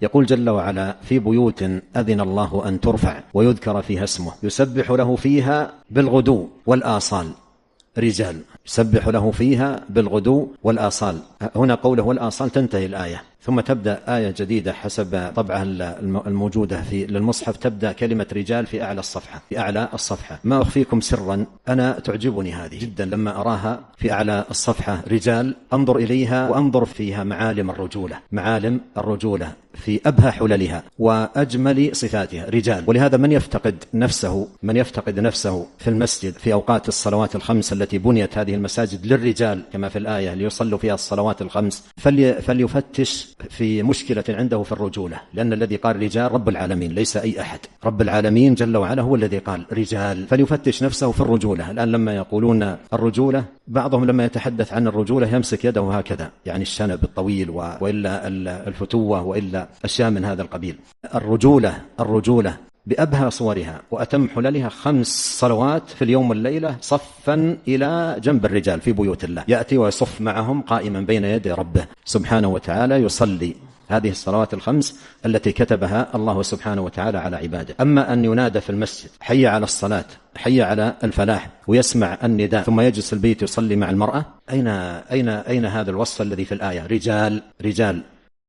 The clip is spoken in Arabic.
يقول جل وعلا: في بيوت أذن الله أن ترفع ويذكر فيها اسمه يسبح له فيها بالغدو والآصال رجال، يسبح له فيها بالغدو والآصال. هنا قوله والآصال تنتهي الآية، ثم تبدأ آية جديدة حسب طبعها الموجودة في للمصحف، تبدأ كلمة رجال في أعلى الصفحة. ما أخفيكم سرا، أنا تعجبني هذه جدا لما أراها في أعلى الصفحة رجال، أنظر إليها وأنظر فيها معالم الرجولة في أبهى حللها وأجمل صفاتها رجال. ولهذا من يفتقد نفسه في المسجد في أوقات الصلوات الخمس التي بنيت هذه المساجد للرجال كما في الآية ليصلوا فيها الصلوات الخمس، فليفتش في مشكلة عنده في الرجولة، لأن الذي قال رجال رب العالمين ليس أي أحد، رب العالمين جل وعلا هو الذي قال رجال، فليفتش نفسه في الرجولة. الآن لما يقولون الرجولة، بعضهم لما يتحدث عن الرجولة يمسك يده هكذا، يعني الشنب الطويل وإلا الفتوة وإلا أشياء من هذا القبيل. الرجولة بأبهى صورها وأتم حللها 5 صلوات في اليوم والليلة صفا إلى جنب الرجال في بيوت الله، يأتي ويصف معهم قائما بين يدي ربه سبحانه وتعالى يصلي هذه الصلوات ال5 التي كتبها الله سبحانه وتعالى على عباده. أما أن ينادى في المسجد حي على الصلاة حي على الفلاح ويسمع النداء ثم يجلس البيت يصلي مع المرأة، أين هذا الوصف الذي في الآية رجال